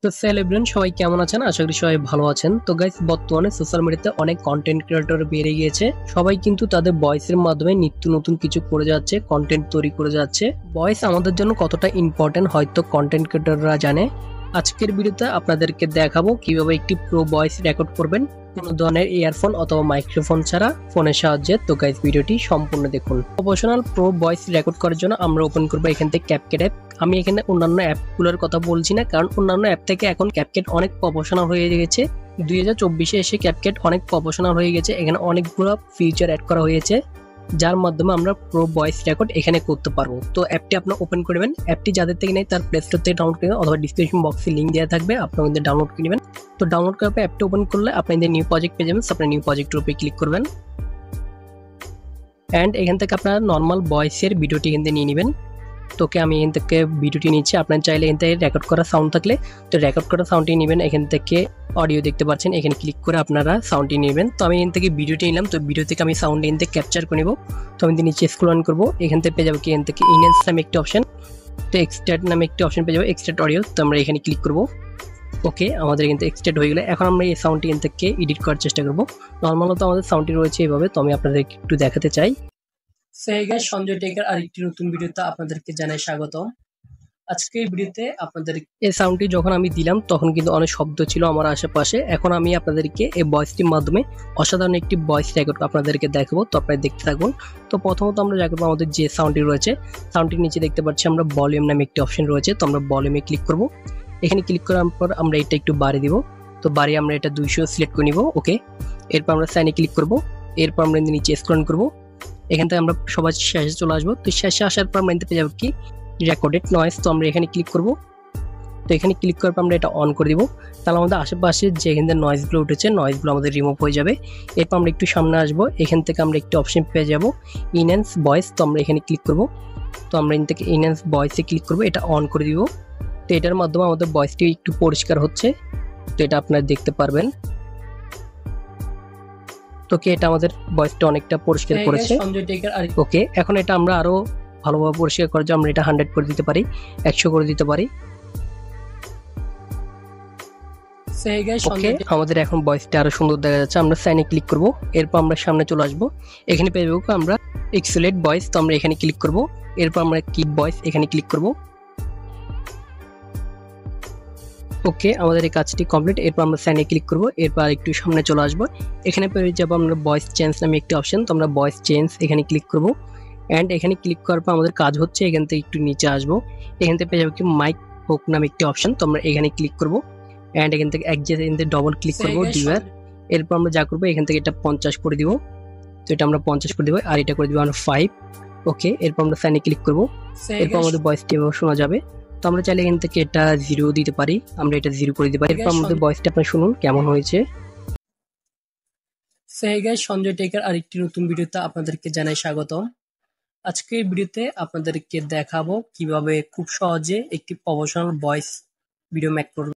তো সেলিব্রেন সবাই কেমন আছেন? আশা করি সবাই ভালো আছেন। তো গাইস, বর্তমানে সোশ্যাল মিডিয়াতে অনেক কন্টেন্ট ক্রিয়েটর বেড়ে গিয়েছে। সবাই কিন্তু তাদের ভয়েসের মাধ্যমে নিত্য নতুন কিছু করে যাচ্ছে, কন্টেন্ট তৈরি করে যাচ্ছে। ভয়েস আমাদের জন্য কতটা ইম্পর্টেন্ট হয়তো কন্টেন্ট ক্রিয়েটররা জানে। আজকের ভিডিওতে আপনাদেরকে দেখাবো কিভাবে একটি প্রো ভয়েস রেকর্ড করবেন কোনো ধরনের ইয়ারফোন অথবা মাইক্রোফোন ছাড়া ফোনের সাহায্যে। তো গাইস, ভিডিওটি সম্পূর্ণ দেখুন। প্রফেশনাল প্রো ভয়েস রেকর্ড করার জন্য আমরা ওপেন করবো এখান থেকে ক্যাপকাট অ্যাপ। আমি এখানে অন্যান্য অ্যাপগুলোর কথা বলছি না, কারণ অন্যান্য অ্যাপ থেকে এখন ক্যাপকাট অনেক প্রফেশনাল হয়ে গেছে। 2024-এ এসে ক্যাপকাট অনেক প্রফেশনাল হয়ে গেছে। এখানে অনেকগুলো ফিচার অ্যাড করা হয়েছে যার মাধ্যমে আমরা প্রো ভয়েস রেকর্ড এখানে করতে পারবো। তো অ্যাপটি আপনার ওপেন করবেন। অ্যাপটি যাদের থেকে নেই তার প্লে স্টোর থেকে ডাউনলোড করে অথবা ডিসক্রিপশন বক্সে লিঙ্ক দেওয়া থাকবে, আপনারা কিন্তু ডাউনলোড করে নেবেন। তো ডাউনলোড করার পর অ্যাপটি ওপেন করলে আপনাদের নিউ প্রজেক্ট পেয়ে যাবেন। আপনার নিউ প্রজেক্টের উপরে ক্লিক করবেন অ্যান্ড এখান থেকে আপনার নর্মাল ভয়েসের ভিডিওটি এখান থেকে নিয়ে নেবেন। তোকে আমি এখান থেকে ভিডিওটি নিচ্ছি। আপনার চাইলে এখান থেকে রেকর্ড করা সাউন্ড থাকলে তো রেকর্ড করা সাউন্ডটি নেবেন। এখান থেকে অডিও দেখতে পাচ্ছেন, এখানে ক্লিক করে আপনারা সাউন্ডটি নেবেন। তো আমি এখান থেকে ভিডিওটি নিলাম। তো ভিডিও থেকে আমি সাউন্ড এখান থেকে ক্যাপচার করে নেব। তো আমি নিচে স্ক্রল অন করবো, এখান থেকে পেয়ে যাবো কি এখান থেকে ইনহ্যান্স নামে একটি অপশন, তো এক্সট্রাক্ট নামে একটি অপশন পেয়ে যাবো, এক্সট্রাক্ট অডিও। তো আমরা এখানে ক্লিক করবো। ওকে, আমাদের কিন্তু এক্সট্রাক্ট হয়ে গেলে এখন আমরা এই সাউন্ডটি এখান থেকে এডিট করার চেষ্টা করবো। নর্মালত আমাদের সাউন্ডটি রয়েছে এইভাবে, তো আমি আপনাদেরকে একটু দেখাতে চাই। সেই গাইস, সঞ্জয় টেকের আরেকটি নতুন ভিডিওতে আপনাদেরকে জানাই স্বাগতম। আজকে এই ভিডিওতে আপনাদের এই সাউন্ডটি যখন আমি দিলাম তখন কিন্তু অনেক শব্দ ছিল আমার আশেপাশে। এখন আমি আপনাদেরকে এই ভয়েসটির মাধ্যমে অসাধারণ একটি ভয়েস রেকর্ড আপনাদেরকে দেখাবো। তো আপনারা দেখতে থাকুন। তো প্রথমত আমরা যা করবো, আমাদের যে সাউন্ডটি রয়েছে সাউন্ডটির নিচে দেখতে পাচ্ছি আমরা ভলিউম নামে একটি অপশন রয়েছে। তো আমরা ভলিউমে ক্লিক করব। এখানে ক্লিক করার পর আমরা এটা একটু বাড়িয়ে দিব। তো বাড়িয়ে আমরা এটা 200 সিলেক্ট করে নিব। ওকে, এরপর আমরা সাইনে ক্লিক করব। এরপর আমরা নিচে স্ক্রল করব। এখান থেকে আমরা সবাই শেষে চলে আসবো। তো শেষে আসার পর আমরা পেয়ে যাবো কি রেকর্ডেড নয়েজ। তো আমরা এখানে ক্লিক করব। তো এখানে ক্লিক করার পর আমরা এটা অন করে দিব। তাহলে আমাদের আশেপাশে যে এখান থেকে নয়েজগুলো উঠেছে নয়েজগুলো আমাদের রিমুভ হয়ে যাবে। এরপর আমরা একটু সামনে আসবো। এখান থেকে আমরা একটি অপশন পেয়ে যাব ইনহ্যান্স ভয়েস। তো আমরা এখানে ক্লিক করব। তো আমরা এখান থেকে ইনহ্যান্স ভয়েসে ক্লিক করব, এটা অন করে দিব। তো এটার মাধ্যমে আমাদের ভয়েসটি একটু পরিষ্কার হচ্ছে। তো এটা আপনারা দেখতে পারবেন। তো কি এটা আমাদের ভয়েসটা অনেকটা পরিষ্কার করেছে। ওকে, এখন এটা আমরা আরো ভালোভাবে পরিষ্কার করার জন্য আমরা এটা 100 করে দিতে পারি, 100 করে দিতে পারি। ওকে, আমাদের এখন ভয়েসটা আরো সুন্দর দেখা যাচ্ছে। আমরা সাইনে ক্লিক করব। এরপর আমরা সামনে চলে আসব। এখানে পেয়ে যাবো আমরা এক্সেলেট ভয়েস। তো আমরা এখানে ক্লিক করব। এরপর আমরা কিপ ভয়েস এখানে ক্লিক করব। ওকে, আমাদের এই কাজটি কমপ্লিট। এরপর আমরা সাইনে ক্লিক করব। এরপর একটু সামনে চলে আসবো। এখানে পেয়ে যাবো আমরা ভয়েস চেঞ্জ নামে একটি অপশন। তো আমরা ভয়েস চেঞ্জ এখানে ক্লিক করব। অ্যান্ড এখানে ক্লিক করার পর আমাদের কাজ হচ্ছে এখান থেকে একটু নিচে আসবো। এখান থেকে পেয়ে যাবো কি মাইক হোক নামে একটি অপশন। তো আমরা এখানে ক্লিক করব। অ্যান্ড এখান থেকে ডবল ক্লিক করবো ডিভার। এরপর আমরা যা করবো এখান থেকে এটা 50 করে দিব। তো এটা আমরা 50 করে দিব, আর এটা করে দিব আমরা 5। ওকে, এরপর আমরা সাইনে ক্লিক করব। এরপর আমাদের ভয়েসটি এভাবে শোনা যাবে। তো আমরা চাইলে এখান থেকে এটা 0 দিতে পারি, আমরা এটা 0 করে দিতে পারি। এরপর আমাদের ভয়েসটা আপনারা শুনুন কেমন হয়েছে। সেই গাইস, সঞ্জয় টেকের আরেকটি নতুন ভিডিওতে আপনাদেরকে জানাই স্বাগতম। আজকে এই ভিডিওতে আপনাদেরকে দেখাবো কিভাবে খুব সহজে একটি প্রফেশনাল ভয়েস ভিডিও মেক করবে।